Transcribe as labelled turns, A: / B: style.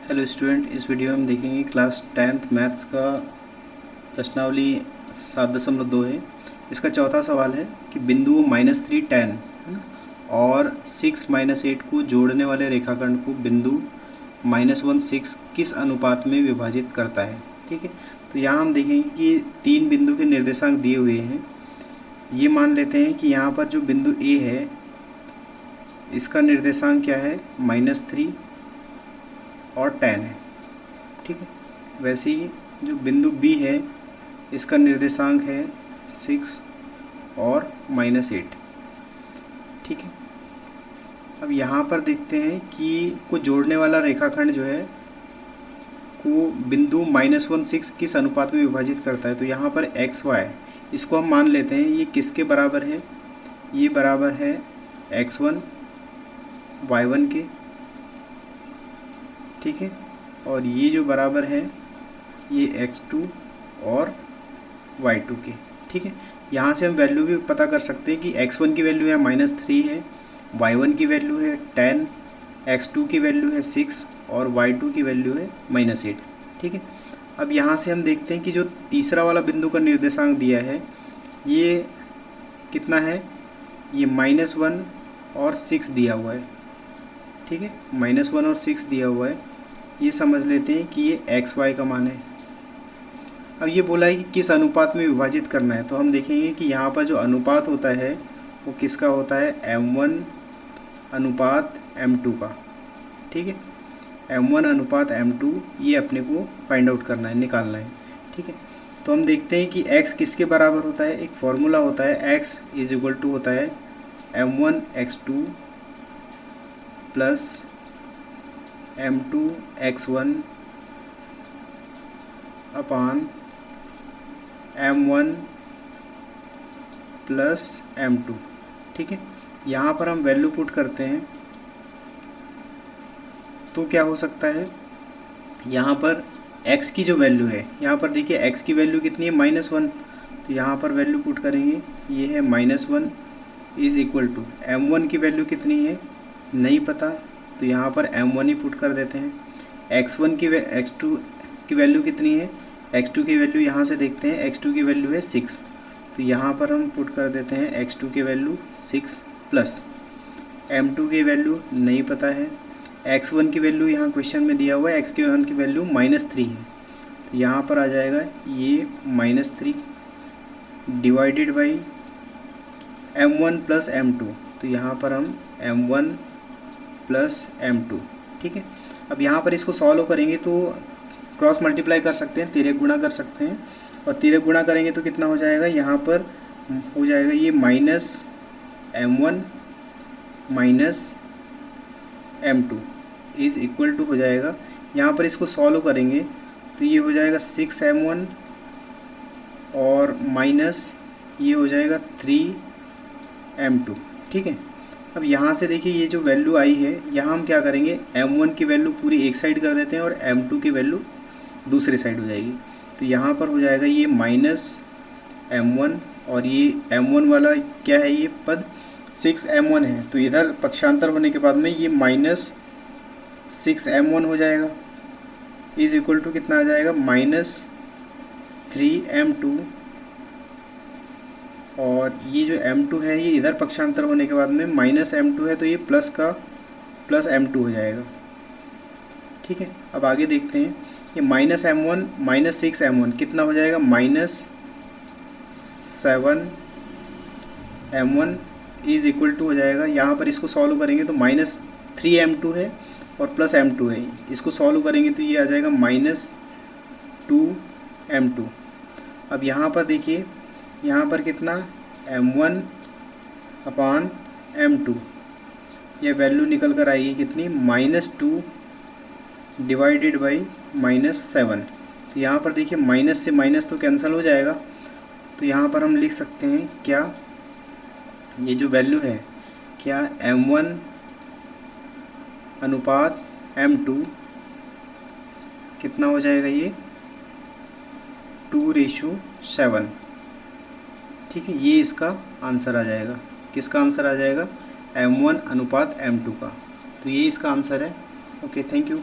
A: Hello student, इस video में हम देखेंगे क्लास 10th मैथ्स का प्रश्नावली 7.2 है। इसका चौथा सवाल है कि बिंदु -3 10 है ना और 6 -8 को जोड़ने वाले रेखाखंड को बिंदु -1 6 किस अनुपात में विभाजित करता है। ठीक है, तो यहाँ हम देखेंगे कि तीन बिंदु के निर्देशांक दिए हुए हैं। ये मान लेते हैं कि यहाँ पर जो बिंदु ए है इसका निर्देशांक क्या है, -3 और 10 है। ठीक है, वैसे ही जो बिंदु बी है इसका निर्देशांक है 6 और -8। ठीक है, अब यहाँ पर देखते हैं कि को जोड़ने वाला रेखाखंड जो है को बिंदु -1 6 किस अनुपात में विभाजित करता है। तो यहाँ पर एक्स वाई इसको हम मान लेते हैं, ये किसके बराबर है, ये बराबर है x1 y1 के। ठीक है, और ये जो बराबर है ये x2 और y2 के। ठीक है, यहाँ से हम वैल्यू भी पता कर सकते हैं कि x1 की वैल्यू है -3 है, y1 की वैल्यू है 10, x2 की वैल्यू है 6 और y2 की वैल्यू है -8। ठीक है, अब यहाँ से हम देखते हैं कि जो तीसरा वाला बिंदु का निर्देशांक दिया है ये कितना है, ये -1 और 6 दिया हुआ है। ठीक है, -1 और 6 दिया हुआ है, ये समझ लेते हैं कि ये एक्स वाई का मान है। अब ये बोला है कि किस अनुपात में विभाजित करना है, तो हम देखेंगे कि यहाँ पर जो अनुपात होता है वो किसका होता है, m1 अनुपात m2 का। ठीक है, m1 अनुपात m2 ये अपने को फाइंड आउट करना है, निकालना है। ठीक है, तो हम देखते हैं कि x किसके बराबर होता है, एक फॉर्मूला होता है x = होता है m1 x2 plus m2 x1 अपान m1 प्लस m2। ठीक है, यहाँ पर हम वैल्यू पुट करते हैं तो क्या हो सकता है, यहाँ पर x की जो वैल्यू है, यहाँ पर देखिए x की वैल्यू कितनी है, -1। तो यहाँ पर वैल्यू पुट करेंगे, ये है -1 = m1 की वैल्यू कितनी है नहीं पता, तो यहाँ पर m1 ही पुट कर देते हैं। x2 की वैल्यू कितनी है, x2 की वैल्यू यहाँ से देखते हैं, x2 की वैल्यू है 6, तो यहाँ पर हम पुट कर देते हैं x2 की वैल्यू 6 प्लस m2 की वैल्यू नहीं पता है, x1 की वैल्यू यहाँ क्वेश्चन में दिया हुआ है, x1 की वैल्यू -3 है, तो यहाँ पर आ जाएगा ये -3 divided by m1 plus m2, तो यहाँ पर हम m1 प्लस m2। ठीक है, अब यहाँ पर इसको सॉल्व करेंगे तो क्रॉस मल्टीप्लाई कर सकते हैं, 13 गुणा कर सकते हैं, और 13 गुणा करेंगे तो कितना हो जाएगा, यहाँ पर हो जाएगा ये -m1 माइनस m2 = हो जाएगा, यहाँ पर इसको सॉल्व करेंगे तो ये हो जाएगा 6m1 और माइनस ये हो जाएगा 3m2। ठीक है, अब यहाँ से देखिए ये जो वैल्यू आई है, यहाँ हम क्या करेंगे, m1 की वैल्यू पूरी एक साइड कर देते हैं और m2 की वैल्यू दूसरी साइड हो जाएगी, तो यहाँ पर हो जाएगा ये -m1 और ये m1 वाला क्या है, ये पद 6m1 है, तो इधर पक्षांतर होने के बाद में ये -6m1 हो जाएगा = कितना आ जाएगा, -3m2, और ये जो m2 है ये इधर पक्षांतर होने के बाद में -m2 है, तो ये प्लस m2 हो जाएगा। ठीक है, अब आगे देखते हैं, ये -m1 -6m1 कितना हो जाएगा, -7m1 = हो जाएगा। यहाँ पर इसको सॉल्व करेंगे तो -3m2 है और प्लस m2 है, इसको सॉल्व करेंगे तो ये आ जाएगा -2m2। अब यहाँ पर देखिए, यहाँ पर कितना m1 अपान m2, ये वैल्यू निकल कर आएगी कितनी, -2 डिवाइडेड बाई -7। तो यहाँ पर देखिए माइनस से माइनस तो कैंसिल हो जाएगा, तो यहाँ पर हम लिख सकते हैं क्या, ये जो वैल्यू है क्या, m1 अनुपात m2 कितना हो जाएगा, ये 2:7। ठीक है, ये इसका आंसर आ जाएगा, किसका आंसर आ जाएगा, m1 अनुपात m2 का, तो ये इसका आंसर है। Okay, thank you.